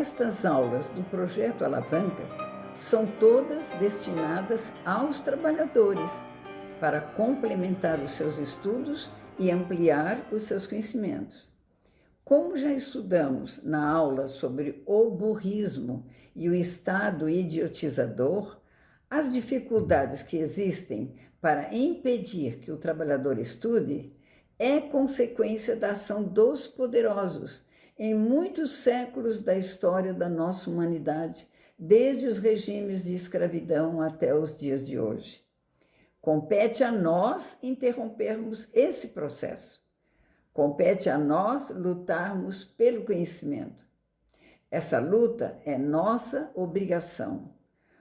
estas aulas do Projeto Alavanca são todas destinadas aos trabalhadores, para complementar os seus estudos e ampliar os seus conhecimentos. Como já estudamos na aula sobre o burrismo e o estado idiotizador, as dificuldades que existem para impedir que o trabalhador estude é consequência da ação dos poderosos em muitos séculos da história da nossa humanidade, desde os regimes de escravidão até os dias de hoje. Compete a nós interrompermos esse processo. Compete a nós lutarmos pelo conhecimento. Essa luta é nossa obrigação.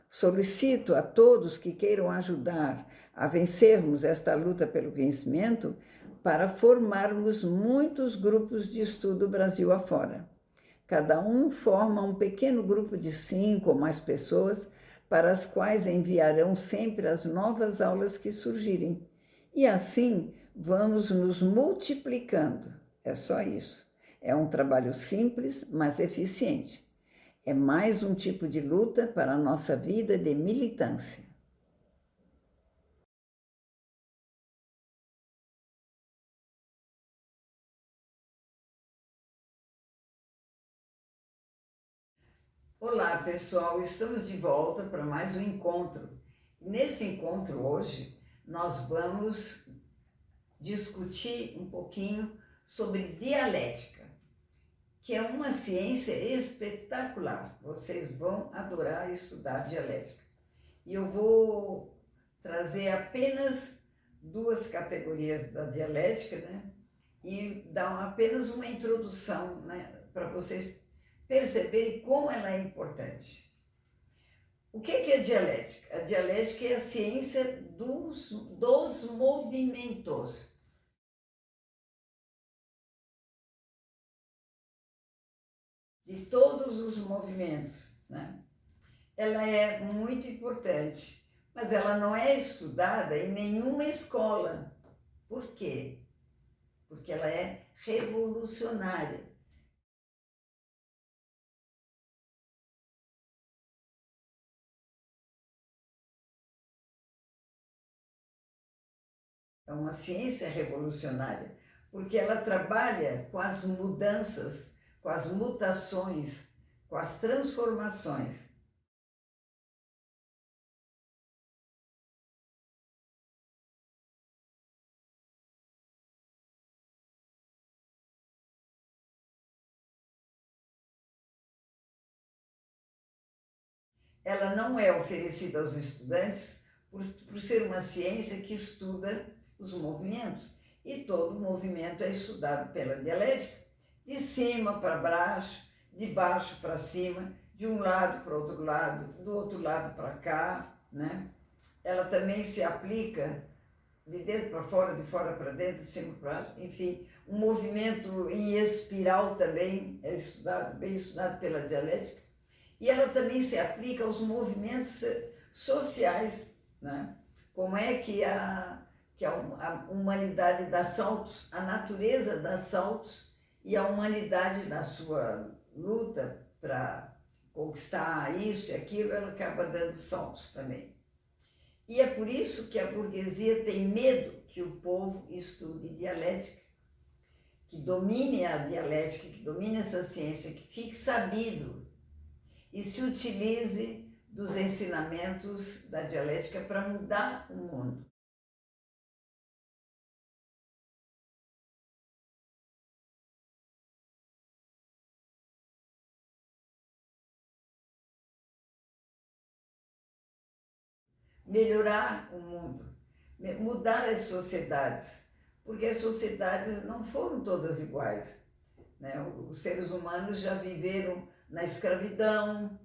Solicito a todos que queiram ajudar a vencermos esta luta pelo conhecimento para formarmos muitos grupos de estudo Brasil afora. Cada um forma um pequeno grupo de 5 ou mais pessoas para as quais enviarão sempre as novas aulas que surgirem. E assim vamos nos multiplicando. É só isso. É um trabalho simples, mas eficiente. É mais um tipo de luta para a nossa vida de militância. Olá, pessoal, estamos de volta para mais um encontro. Nesse encontro hoje, nós vamos discutir um pouquinho sobre dialética, que é uma ciência espetacular. Vocês vão adorar estudar dialética. E eu vou trazer apenas 2 categorias da dialética, né? E dar apenas uma introdução, né? Para vocês perceberem como ela é importante. O que é dialética? A dialética é a ciência dos movimentos. De todos os movimentos, né? Ela é muito importante, mas ela não é estudada em nenhuma escola. Por quê? Porque ela é revolucionária. É uma ciência revolucionária, porque ela trabalha com as mudanças, com as mutações, com as transformações. Ela não é oferecida aos estudantes por ser uma ciência que estuda os movimentos. E todo movimento é estudado pela dialética, de cima para baixo, de baixo para cima, de um lado para o outro lado, do outro lado para cá, né? Ela também se aplica de dentro para fora, de fora para dentro, de cima para baixo, enfim, um movimento em espiral também é estudado, bem estudado pela dialética. E ela também se aplica aos movimentos sociais, né? Como é que a humanidade dá saltos, a natureza dá saltos, e a humanidade, na sua luta para conquistar isso e aquilo, ela acaba dando saltos também. E é por isso que a burguesia tem medo que o povo estude dialética, que domine a dialética, que domine essa ciência, que fique sabido e se utilize dos ensinamentos da dialética para mudar o mundo. Melhorar o mundo, mudar as sociedades, porque as sociedades não foram todas iguais, né? Os seres humanos já viveram na escravidão,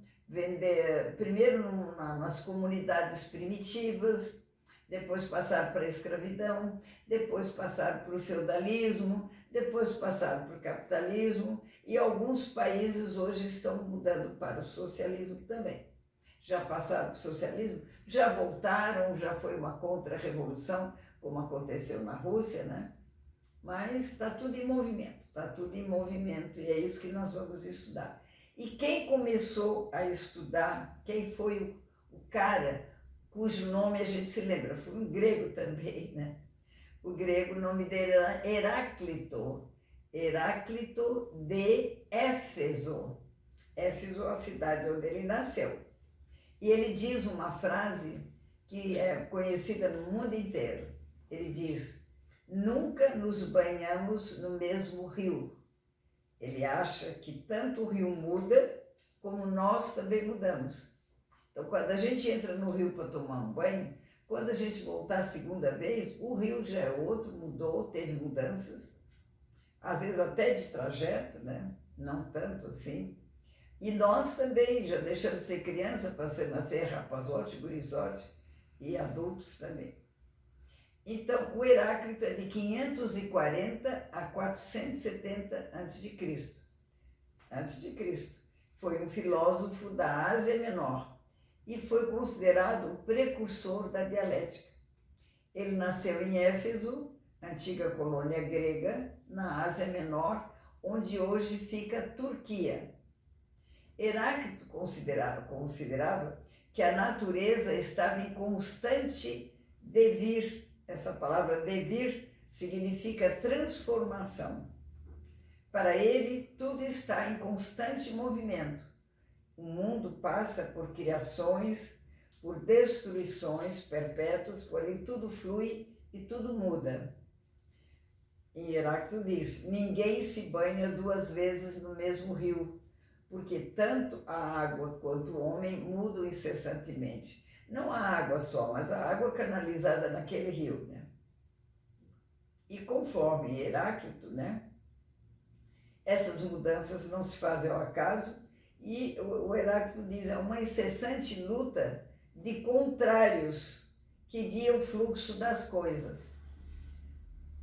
primeiro nas comunidades primitivas, depois passaram para a escravidão, depois passaram para o feudalismo, depois passaram para o capitalismo, e alguns países hoje estão mudando para o socialismo também. Já passaram para o socialismo, já voltaram, já foi uma contra-revolução, como aconteceu na Rússia, né? Mas está tudo em movimento, está tudo em movimento, e é isso que nós vamos estudar. E quem começou a estudar, quem foi o cara cujo nome a gente se lembra? Foi um grego também, né? O grego, o nome dele era Heráclito. Heráclito de Éfeso. Éfeso é a cidade onde ele nasceu. E ele diz uma frase que é conhecida no mundo inteiro. Ele diz: nunca nos banhamos no mesmo rio. Ele acha que tanto o rio muda, como nós também mudamos. Então, quando a gente entra no rio para tomar um banho, quando a gente voltar a segunda vez, o rio já é outro, mudou, teve mudanças, às vezes até de trajeto, né? Não tanto assim. E nós também já deixamos de ser criança para ser rapazote, gurizote e adultos também. Então, o Heráclito é de 540 a 470 a.C. Foi um filósofo da Ásia Menor e foi considerado o precursor da dialética. Ele nasceu em Éfeso, antiga colônia grega, na Ásia Menor, onde hoje fica a Turquia. Heráclito considerava que a natureza estava em constante devir. Essa palavra devir significa transformação. Para ele, tudo está em constante movimento. O mundo passa por criações, por destruições perpétuas, porém tudo flui e tudo muda. E Heráclito diz: ninguém se banha duas vezes no mesmo rio, porque tanto a água quanto o homem mudam incessantemente. Não a água só, mas a água canalizada naquele rio, né? E conforme Heráclito, né, essas mudanças não se fazem ao acaso, e o Heráclito diz: é uma incessante luta de contrários que guia o fluxo das coisas.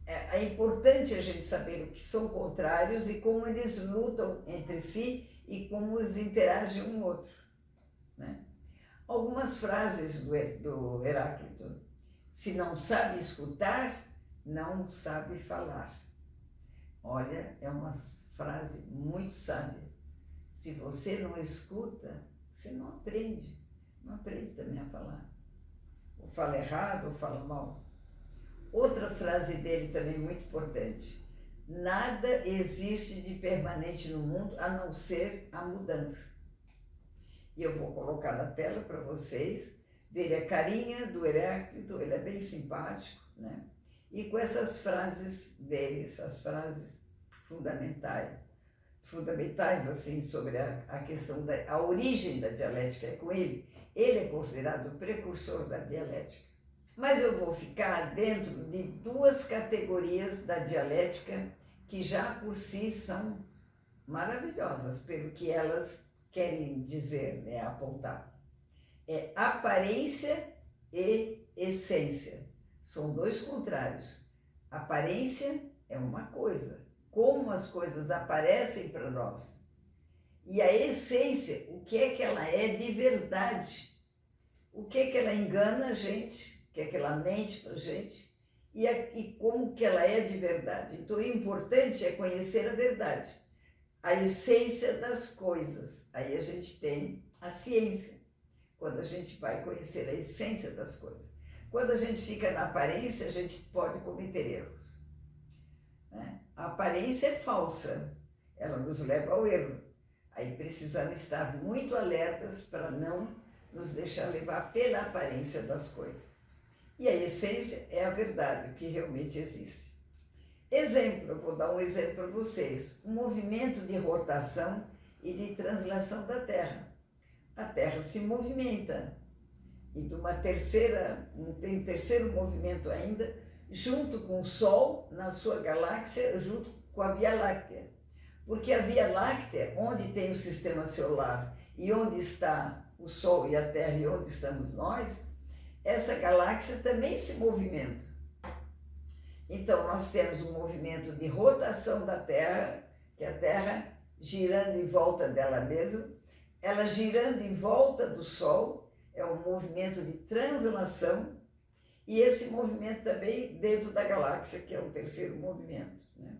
É importante a gente saber o que são contrários e como eles lutam entre si e como eles interagem um outro, né? Algumas frases do Heráclito: se não sabe escutar, não sabe falar. Olha, é uma frase muito sábia. Se você não escuta, você não aprende também a falar. Ou fala errado, ou fala mal. Outra frase dele também muito importante: nada existe de permanente no mundo a não ser a mudança. E eu vou colocar na tela para vocês verem a carinha do Heráclito. Ele é bem simpático, né? E com essas frases dele, essas frases fundamentais assim, sobre a questão da origem da dialética é com ele. Ele é considerado o precursor da dialética. Mas eu vou ficar dentro de duas categorias da dialética que já por si são maravilhosas, pelo que elas querem dizer, né, apontar. É aparência e essência. São dois contrários. Aparência é uma coisa, como as coisas aparecem para nós. E a essência, o que é que ela é de verdade. O que é que ela engana a gente, o que é que ela mente para a gente, e como que ela é de verdade. Então, o importante é conhecer a verdade, a essência das coisas. Aí a gente tem a ciência, quando a gente vai conhecer a essência das coisas. Quando a gente fica na aparência, a gente pode cometer erros, né? A aparência é falsa, ela nos leva ao erro. Aí precisamos estar muito alertas para não nos deixar levar pela aparência das coisas. E a essência é a verdade, o que realmente existe. Exemplo, eu vou dar um exemplo para vocês. Um movimento de rotação e de translação da Terra. A Terra se movimenta. E tem um terceiro movimento ainda, junto com o Sol, na sua galáxia, junto com a Via Láctea. Porque a Via Láctea, onde tem o sistema solar e onde está o Sol e a Terra e onde estamos nós, essa galáxia também se movimenta. Então, nós temos um movimento de rotação da Terra, que é a Terra girando em volta dela mesma, ela girando em volta do Sol, é um movimento de translação, e esse movimento também dentro da galáxia, que é o terceiro movimento, né?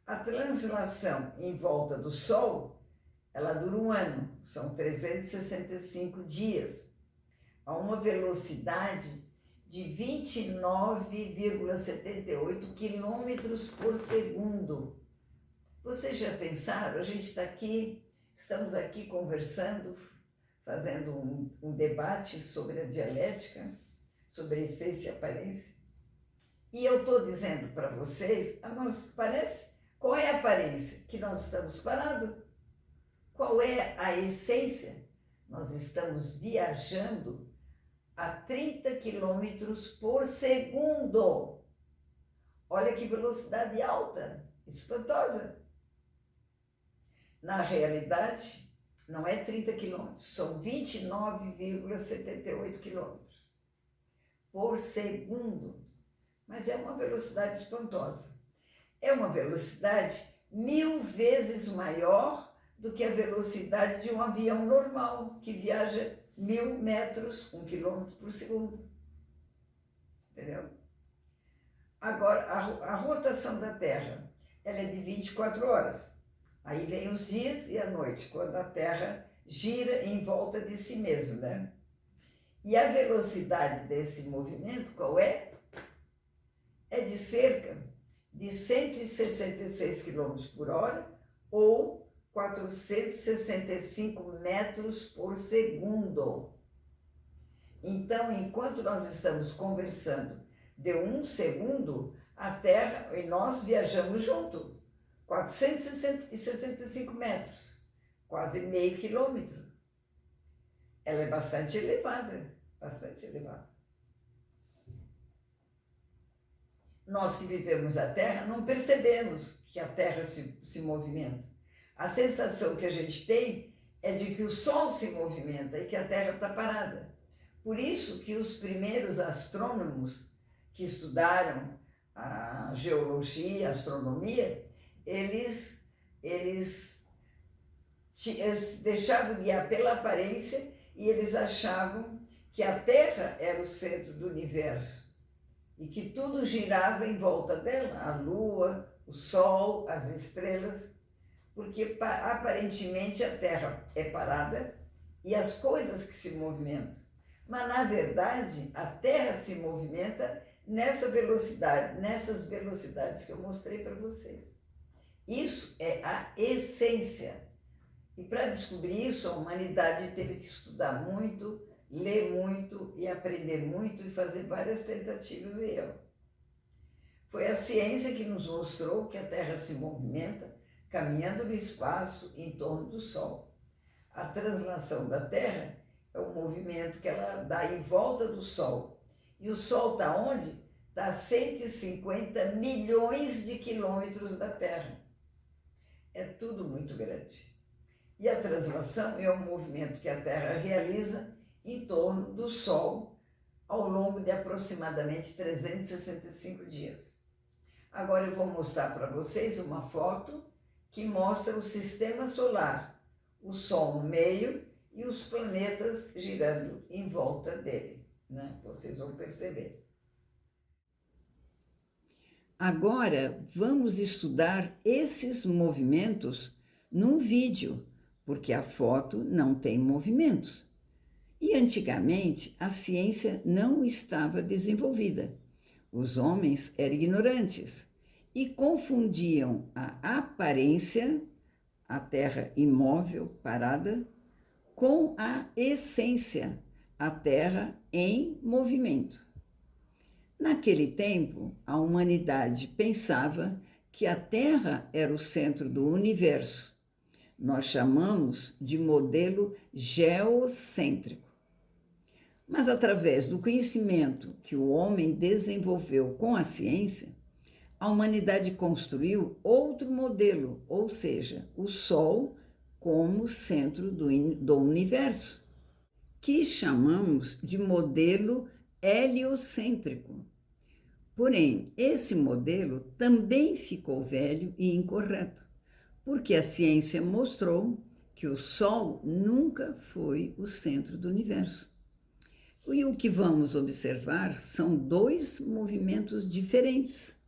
A translação em volta do Sol ela dura um ano, são 365 dias, a uma velocidade de 29,78 quilômetros por segundo. Vocês já pensaram? A gente estamos aqui conversando, fazendo um debate sobre a dialética, sobre a essência e aparência. E eu estou dizendo para vocês, qual é a aparência? Que nós estamos parados. Qual é a essência? Nós estamos viajando a 30 quilômetros por segundo. Olha que velocidade alta, espantosa. Na realidade, não é 30 quilômetros, são 29,78 quilômetros por segundo. Mas é uma velocidade espantosa. É uma velocidade 1000 vezes maior do que a velocidade de um avião normal, que viaja 1000 metros, 1 quilômetro por segundo. Entendeu? Agora, a rotação da Terra, ela é de 24 horas. Aí vem os dias e a noite, quando a Terra gira em volta de si mesma, né? E a velocidade desse movimento, qual é? É de cerca de 166 km por hora ou 465 metros por segundo. Então, enquanto nós estamos conversando de um segundo, a Terra e nós viajamos junto, 465 metros, quase meio quilômetro. Ela é bastante elevada, bastante elevada. Nós que vivemos na Terra não percebemos que a Terra se movimenta. A sensação que a gente tem é de que o Sol se movimenta e que a Terra está parada. Por isso que os primeiros astrônomos que estudaram a geologia, a astronomia, eles deixavam guiar pela aparência e eles achavam que a Terra era o centro do universo e que tudo girava em volta dela, a Lua, o Sol, as estrelas, porque aparentemente a Terra é parada e as coisas que se movimentam. Mas, na verdade, a Terra se movimenta nessas velocidades que eu mostrei para vocês. Isso é a essência. E para descobrir isso, a humanidade teve que estudar muito, ler muito e aprender muito e fazer várias tentativas e erros. Foi a ciência que nos mostrou que a Terra se movimenta caminhando no espaço em torno do Sol. A translação da Terra é o movimento que ela dá em volta do Sol. E o Sol está onde? Está a 150 milhões de quilômetros da Terra. É tudo muito grande. E a translação é o movimento que a Terra realiza em torno do Sol ao longo de aproximadamente 365 dias. Agora eu vou mostrar para vocês uma foto que mostra o sistema solar, o Sol no meio e os planetas girando em volta dele, né? Vocês vão perceber. Agora vamos estudar esses movimentos num vídeo, porque a foto não tem movimentos. E antigamente a ciência não estava desenvolvida. Os homens eram ignorantes e confundiam a aparência, a Terra imóvel, parada, com a essência, a Terra em movimento. Naquele tempo, a humanidade pensava que a Terra era o centro do universo. Nós chamamos de modelo geocêntrico. Mas através do conhecimento que o homem desenvolveu com a ciência, a humanidade construiu outro modelo, ou seja, o Sol como centro do universo, que chamamos de modelo heliocêntrico. Porém, esse modelo também ficou velho e incorreto, porque a ciência mostrou que o Sol nunca foi o centro do universo. E o que vamos observar são dois movimentos diferentes.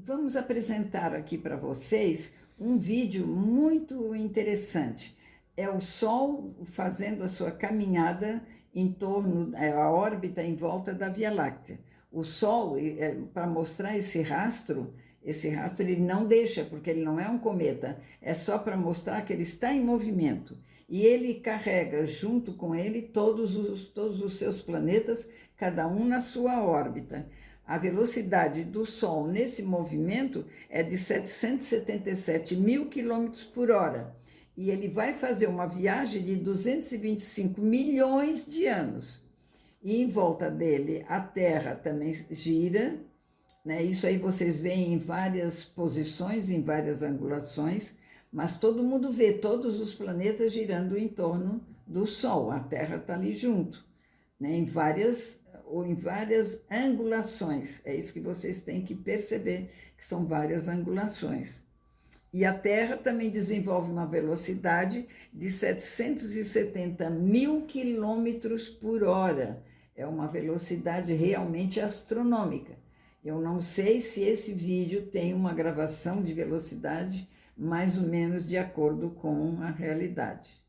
Vamos apresentar aqui para vocês um vídeo muito interessante. É o Sol fazendo a sua caminhada em torno, a órbita em volta da Via Láctea. O Sol, para mostrar esse rastro ele não deixa, porque ele não é um cometa, é só para mostrar que ele está em movimento. E ele carrega junto com ele todos os seus planetas, cada um na sua órbita. A velocidade do Sol nesse movimento é de 777 mil quilômetros por hora. E ele vai fazer uma viagem de 225 milhões de anos. E em volta dele a Terra também gira, né? Isso aí vocês veem em várias posições, em várias angulações, mas todo mundo vê todos os planetas girando em torno do Sol. A Terra está ali junto, né? Em várias angulações. É isso que vocês têm que perceber, que são várias angulações. E a Terra também desenvolve uma velocidade de 770 mil quilômetros por hora. É uma velocidade realmente astronômica. Eu não sei se esse vídeo tem uma gravação de velocidade mais ou menos de acordo com a realidade.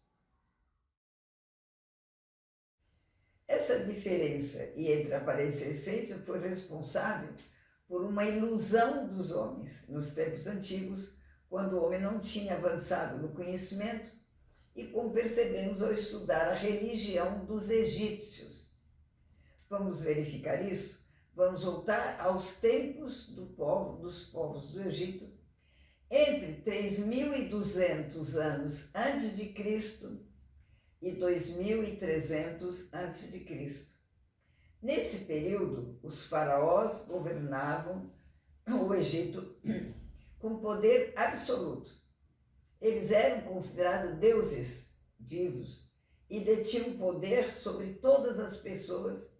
Essa diferença entre aparência e essência foi responsável por uma ilusão dos homens nos tempos antigos, quando o homem não tinha avançado no conhecimento, e como percebemos ao estudar a religião dos egípcios. Vamos verificar isso? Vamos voltar aos tempos dos povos do Egito, entre 3.200 anos antes de Cristo e 2.300 antes de Cristo. Nesse período, os faraós governavam o Egito com poder absoluto. Eles eram considerados deuses vivos e detinham poder sobre todas as pessoas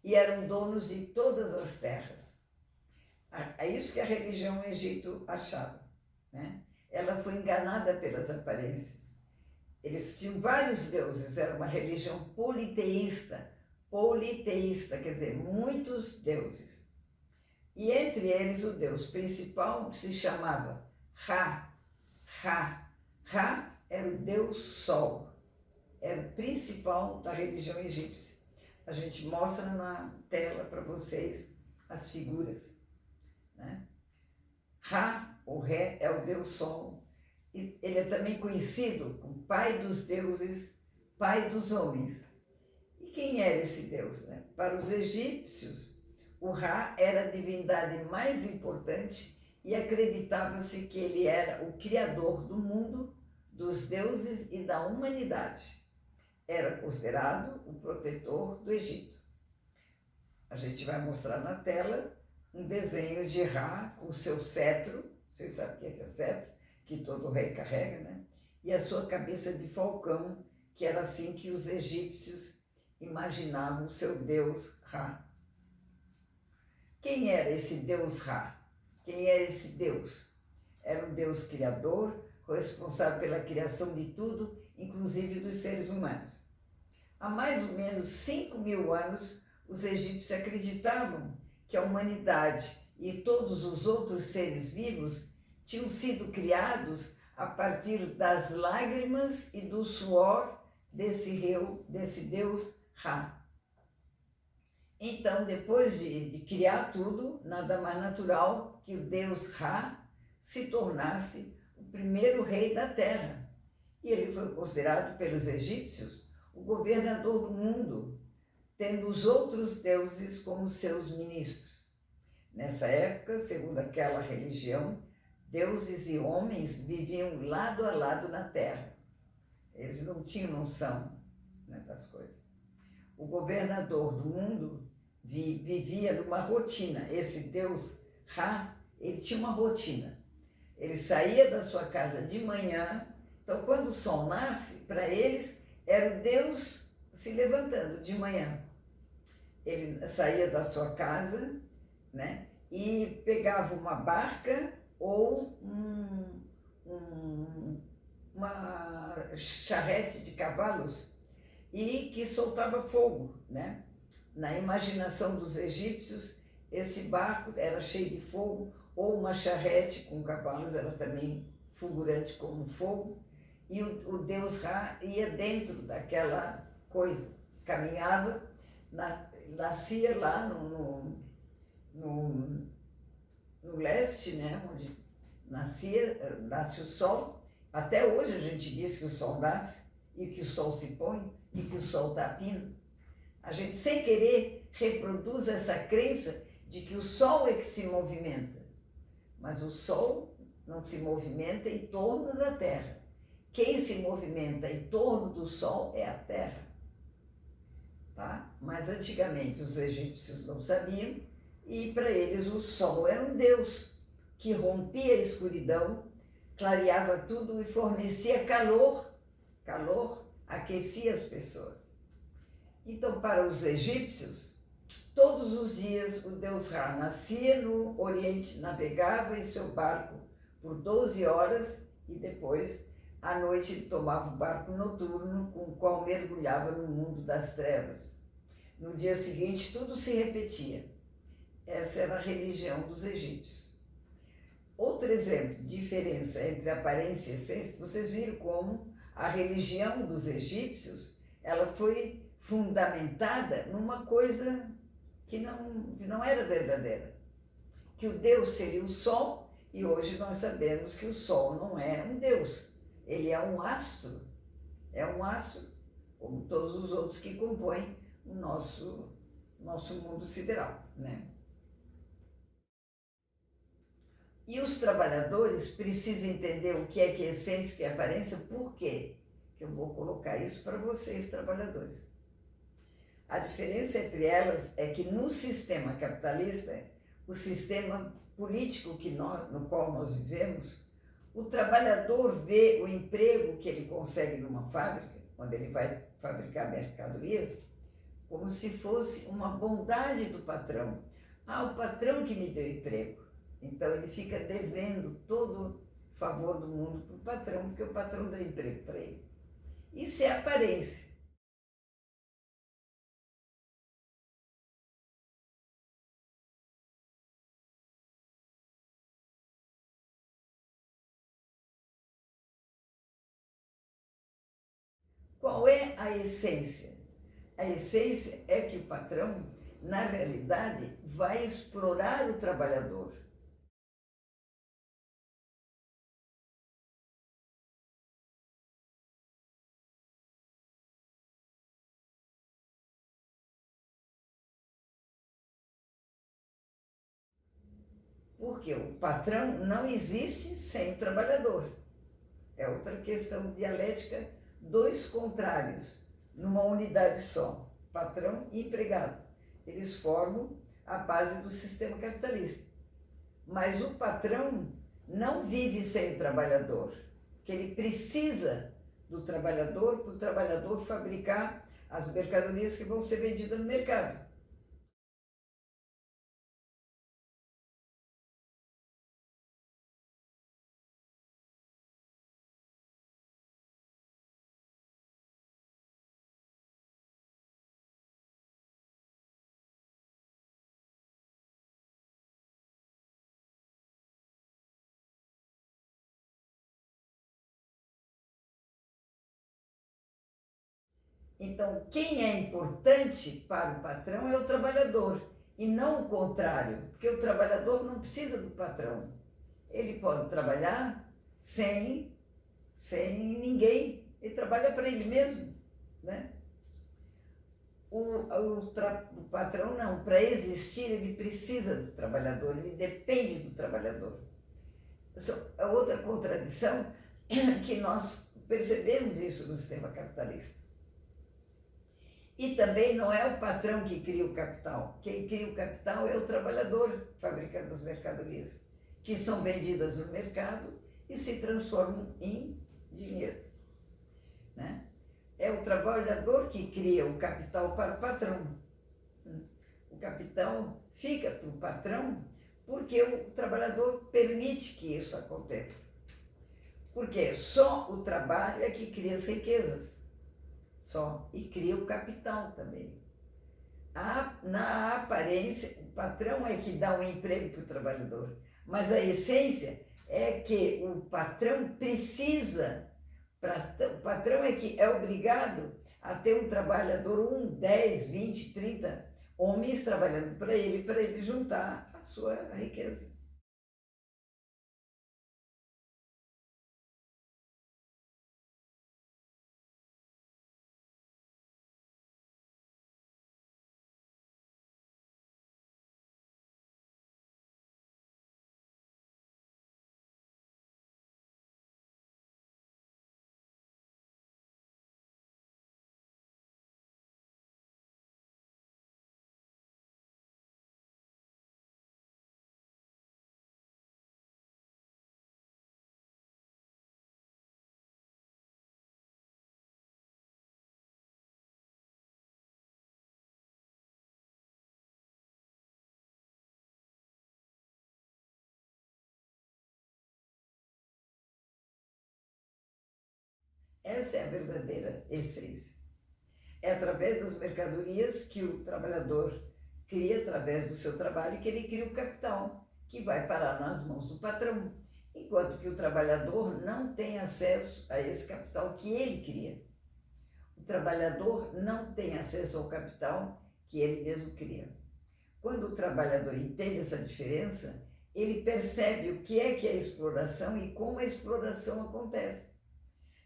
e eram donos de todas as terras. É isso que a religião do Egito achava, né? Ela foi enganada pelas aparências. Eles tinham vários deuses, era uma religião politeísta, quer dizer, muitos deuses. E entre eles o deus principal se chamava Ra. Ra era o deus Sol, era o principal da religião egípcia. A gente mostra na tela para vocês as figuras, né? Ra, ou Ré, é o deus Sol. Ele é também conhecido como pai dos deuses, pai dos homens. E quem era esse deus, né? Para os egípcios, o Ra era a divindade mais importante e acreditava-se que ele era o criador do mundo, dos deuses e da humanidade. Era considerado o protetor do Egito. A gente vai mostrar na tela um desenho de Ra com o seu cetro, vocês sabem o que é cetro? Que todo rei carrega, né? E a sua cabeça de falcão, que era assim que os egípcios imaginavam o seu deus Ra. Quem era esse deus Ra? Quem era esse deus? Era um deus criador, responsável pela criação de tudo, inclusive dos seres humanos. Há mais ou menos 5.000 anos, os egípcios acreditavam que a humanidade e todos os outros seres vivos tinham sido criados a partir das lágrimas e do suor desse deus Ra. Então, depois de criar tudo, nada mais natural que o deus Ra se tornasse o primeiro rei da terra. E ele foi considerado pelos egípcios o governador do mundo, tendo os outros deuses como seus ministros. Nessa época, segundo aquela religião, deuses e homens viviam lado a lado na terra. Eles não tinham noção, né, das coisas. O governador do mundo vivia numa rotina. Esse deus Ra, ele tinha uma rotina. Ele saía da sua casa de manhã, então quando o sol nasce, para eles era o Deus se levantando de manhã. Ele saía da sua casa, né, e pegava uma barca ou uma charrete de cavalos e que soltava fogo, né? Na imaginação dos egípcios, esse barco era cheio de fogo, ou uma charrete com cavalos, era também fulgurante como fogo, e o deus Ra ia dentro daquela coisa, caminhava, nascia lá no leste, né, onde nasce o sol. Até hoje a gente diz que o sol nasce, e que o sol se põe, e que o sol está a pino. A gente, sem querer, reproduz essa crença de que o sol é que se movimenta. Mas o sol não se movimenta em torno da Terra. Quem se movimenta em torno do sol é a Terra. Tá? Mas antigamente os egípcios não sabiam, e para eles o sol era um deus que rompia a escuridão, clareava tudo e fornecia calor, aquecia as pessoas. Então, para os egípcios, todos os dias o deus Ra nascia no Oriente, navegava em seu barco por 12 horas e depois, à noite, ele tomava o barco noturno com o qual mergulhava no mundo das trevas. No dia seguinte, tudo se repetia. Essa era a religião dos egípcios. Outro exemplo de diferença entre aparência e essência, vocês viram como a religião dos egípcios, ela foi fundamentada numa coisa que não era verdadeira. Que o Deus seria o Sol, e hoje nós sabemos que o Sol não é um Deus. Ele é um astro, como todos os outros que compõem o nosso mundo sideral, né? E os trabalhadores precisam entender o que é essência, o que é aparência, por quê? Que eu vou colocar isso para vocês, trabalhadores. A diferença entre elas é que no sistema capitalista, o sistema político no qual nós vivemos, o trabalhador vê o emprego que ele consegue numa fábrica, quando ele vai fabricar mercadorias, como se fosse uma bondade do patrão. O patrão que me deu emprego. Então ele fica devendo todo o favor do mundo para o patrão, porque o patrão deu emprego para ele. Isso é aparência. Qual é a essência? A essência é que o patrão, na realidade, vai explorar o trabalhador. Porque o patrão não existe sem o trabalhador. É outra questão dialética, dois contrários, numa unidade só, patrão e empregado. Eles formam a base do sistema capitalista. Mas o patrão não vive sem o trabalhador, que ele precisa do trabalhador para o trabalhador fabricar as mercadorias que vão ser vendidas no mercado. Então, quem é importante para o patrão é o trabalhador, e não o contrário, porque o trabalhador não precisa do patrão. Ele pode trabalhar sem ninguém, ele trabalha para ele mesmo, né? O patrão não, para existir ele precisa do trabalhador, ele depende do trabalhador. Essa é outra contradição que nós percebemos isso no sistema capitalista. E também não é o patrão que cria o capital. Quem cria o capital é o trabalhador fabricando as mercadorias, que são vendidas no mercado e se transformam em dinheiro, né? É o trabalhador que cria o capital para o patrão. O capital fica para o patrão porque o trabalhador permite que isso aconteça. Porque só o trabalho é que cria as riquezas. Só, e cria o capital também. Na aparência, o patrão é que dá um emprego para o trabalhador. Mas a essência é que o patrão precisa, o patrão é que é obrigado a ter um trabalhador, 10, 20, 30 homens trabalhando para ele juntar a sua riqueza. Essa é a verdadeira essência. É através das mercadorias que o trabalhador cria, através do seu trabalho, que ele cria o capital, que vai parar nas mãos do patrão, enquanto que o trabalhador não tem acesso a esse capital que ele cria. O trabalhador não tem acesso ao capital que ele mesmo cria. Quando o trabalhador entende essa diferença, ele percebe o que é a exploração e como a exploração acontece.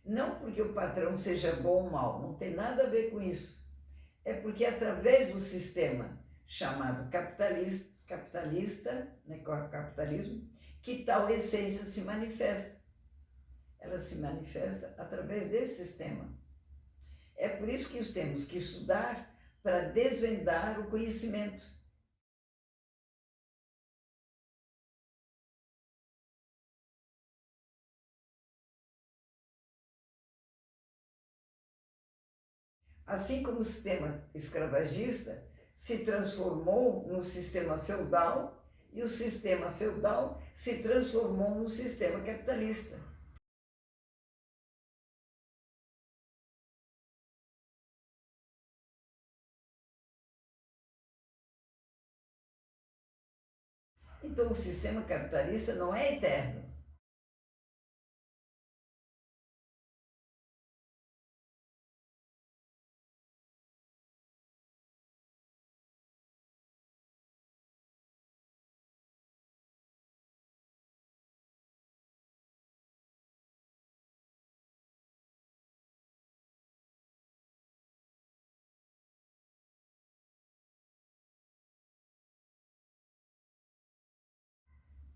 Não porque o patrão seja bom ou mau, não tem nada a ver com isso. É porque através do sistema chamado capitalista, né, capitalismo, que tal essência se manifesta. Ela se manifesta através desse sistema. É por isso que temos que estudar para desvendar o conhecimento. Assim como o sistema escravagista se transformou no sistema feudal e o sistema feudal se transformou no sistema capitalista. Então, o sistema capitalista não é eterno.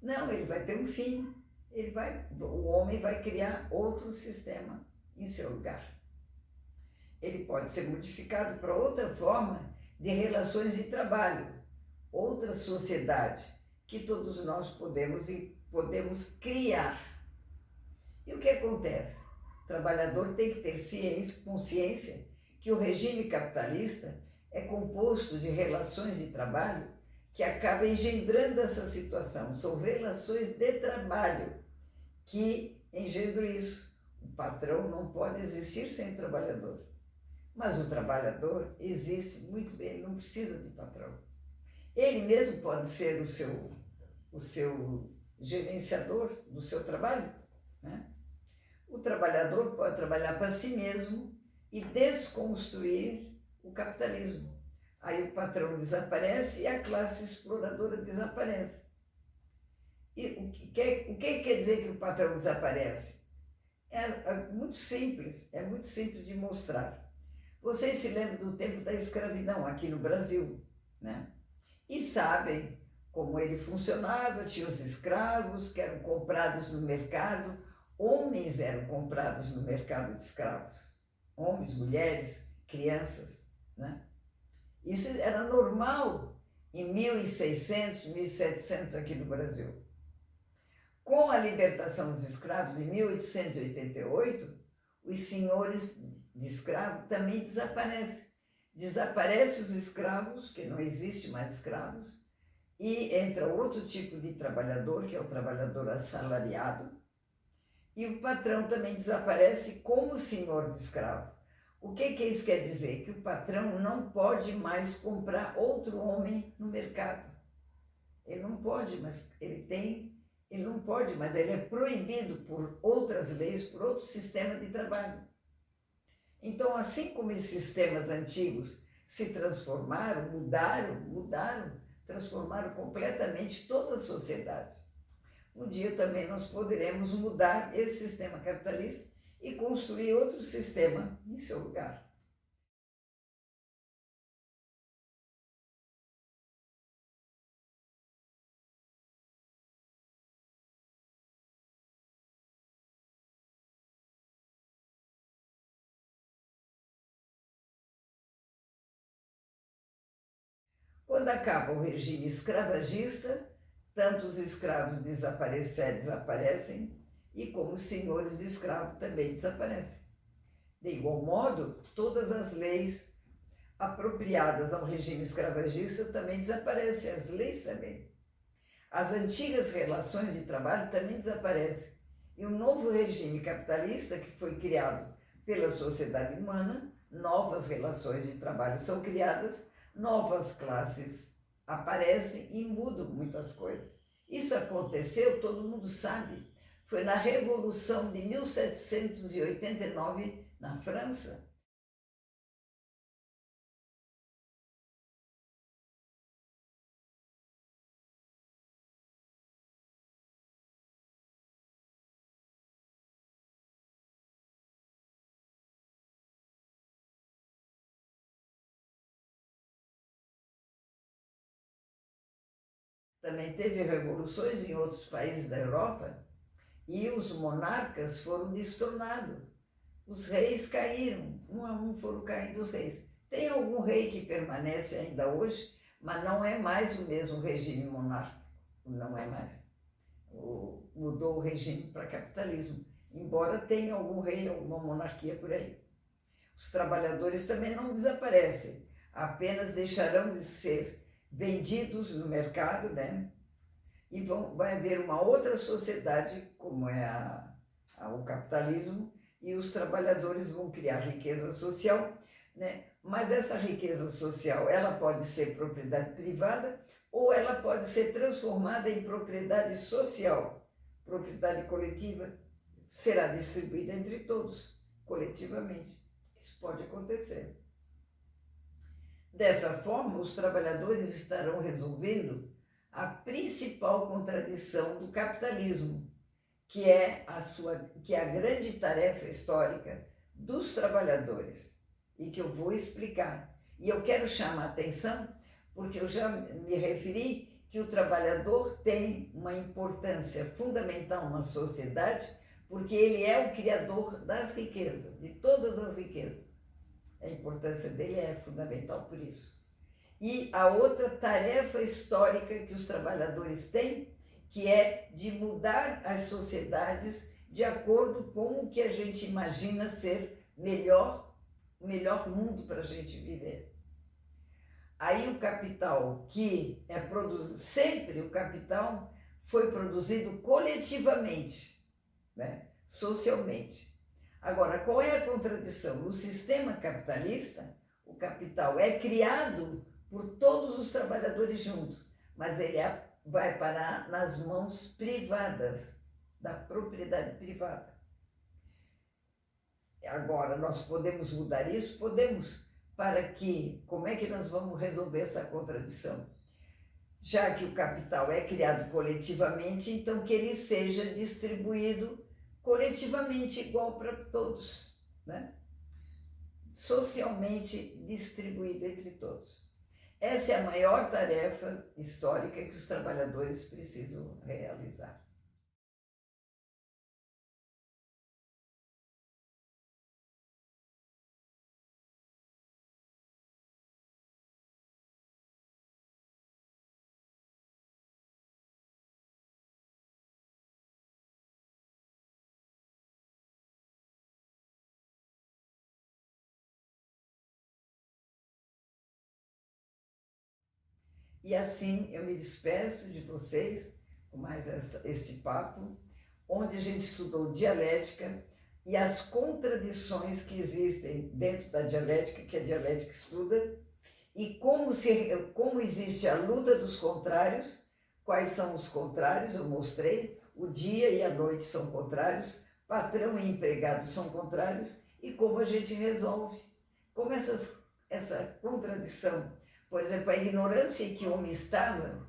Não, ele vai ter um fim. O homem vai criar outro sistema em seu lugar. Ele pode ser modificado para outra forma de relações de trabalho, outra sociedade que todos nós podemos criar. E o que acontece? O trabalhador tem que ter consciência que o regime capitalista é composto de relações de trabalho que acabam engendrando essa situação. São relações de trabalho que engendram isso. O patrão não pode existir sem o trabalhador. Mas o trabalhador existe muito bem, ele não precisa de patrão. Ele mesmo pode ser o seu gerenciador do seu trabalho, né? O trabalhador pode trabalhar para si mesmo e desconstruir o capitalismo. Aí o patrão desaparece e a classe exploradora desaparece. E o que quer dizer que o patrão desaparece? É muito simples de mostrar. Vocês se lembram do tempo da escravidão aqui no Brasil, né? E sabem como ele funcionava, tinha os escravos que eram comprados no mercado, homens eram comprados no mercado de escravos, homens, mulheres, crianças, né? Isso era normal em 1600, 1700 aqui no Brasil. Com a libertação dos escravos em 1888, os senhores de escravo também desaparecem. Desaparecem os escravos, que não existe mais escravos, e entra outro tipo de trabalhador, que é o trabalhador assalariado, e o patrão também desaparece como senhor de escravo. O que isso quer dizer? Que o patrão não pode mais comprar outro homem no mercado. Ele não pode, mas ele não pode, mas ele é proibido por outras leis, por outro sistema de trabalho. Então, assim como esses sistemas antigos se transformaram, transformaram completamente toda a sociedade. Um dia também nós poderemos mudar esse sistema capitalista e construir outro sistema em seu lugar. Quando acaba o regime escravagista, tanto os escravos desaparecem e como os senhores de escravo também desaparecem. De igual modo, todas as leis apropriadas ao regime escravagista também desaparecem, as leis também. As antigas relações de trabalho também desaparecem. E o novo regime capitalista que foi criado pela sociedade humana, novas relações de trabalho são criadas, novas classes aparecem e mudam muitas coisas. Isso aconteceu, todo mundo sabe, foi na Revolução de 1789 na França. Também teve revoluções em outros países da Europa e os monarcas foram destronados. Os reis caíram, um a um foram caindo os reis. Tem algum rei que permanece ainda hoje, mas não é mais o mesmo regime monárquico, não é mais. Mudou o regime para capitalismo, embora tenha algum rei, alguma monarquia por aí. Os trabalhadores também não desaparecem, apenas deixarão de ser vendidos no mercado, né? E vai haver uma outra sociedade, como é o capitalismo, e os trabalhadores vão criar riqueza social, né? Mas essa riqueza social, ela pode ser propriedade privada ou ela pode ser transformada em propriedade social, propriedade coletiva, será distribuída entre todos, coletivamente. Isso pode acontecer. Dessa forma, os trabalhadores estarão resolvendo a principal contradição do capitalismo, que é a grande tarefa histórica dos trabalhadores e que eu vou explicar. E eu quero chamar a atenção porque eu já me referi que o trabalhador tem uma importância fundamental na sociedade porque ele é o criador das riquezas, de todas as riquezas. A importância dele é fundamental por isso. E a outra tarefa histórica que os trabalhadores têm, que é de mudar as sociedades de acordo com o que a gente imagina ser o melhor mundo para a gente viver. Aí o capital que é produzido, sempre o capital foi produzido coletivamente, né? Socialmente. Agora, qual é a contradição? No sistema capitalista, o capital é criado por todos os trabalhadores juntos, mas ele vai parar nas mãos privadas, da propriedade privada. Agora, nós podemos mudar isso? Podemos. Para que, como é que nós vamos resolver essa contradição? Já que o capital é criado coletivamente, então que ele seja distribuído coletivamente igual para todos, né? Socialmente distribuído entre todos. Essa é a maior tarefa histórica que os trabalhadores precisam realizar. E assim eu me despeço de vocês com mais este papo, onde a gente estudou dialética e as contradições que existem dentro da dialética, que a dialética estuda, e como existe a luta dos contrários, Quais são os contrários? Eu mostrei. O dia e a noite são contrários, patrão e empregado são contrários, e como a gente resolve. Como essa contradição. Por exemplo, a ignorância em que o homem estava,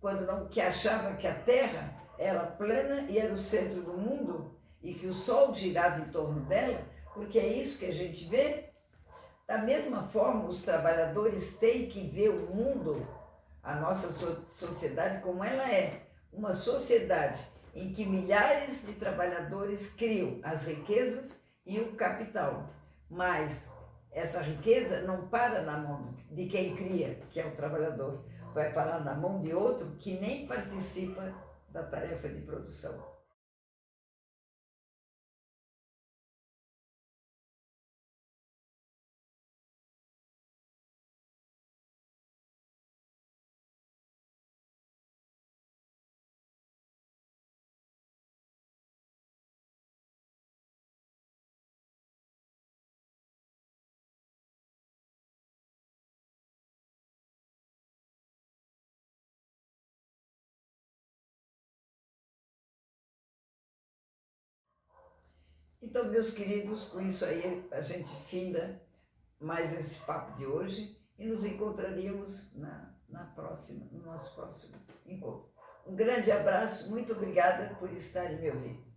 quando não, que achava que a Terra era plana e era o centro do mundo, e que o Sol girava em torno dela, porque é isso que a gente vê. Da mesma forma, os trabalhadores têm que ver o mundo, a nossa sociedade, como ela é. Uma sociedade em que milhares de trabalhadores criam as riquezas e o capital. Mas essa riqueza não para na mão de quem cria, que é o trabalhador. Vai parar na mão de outro que nem participa da tarefa de produção. Então, meus queridos, com isso aí a gente finda mais esse papo de hoje e nos encontraríamos na próxima, no nosso próximo encontro. Um grande abraço, muito obrigada por estarem me ouvindo.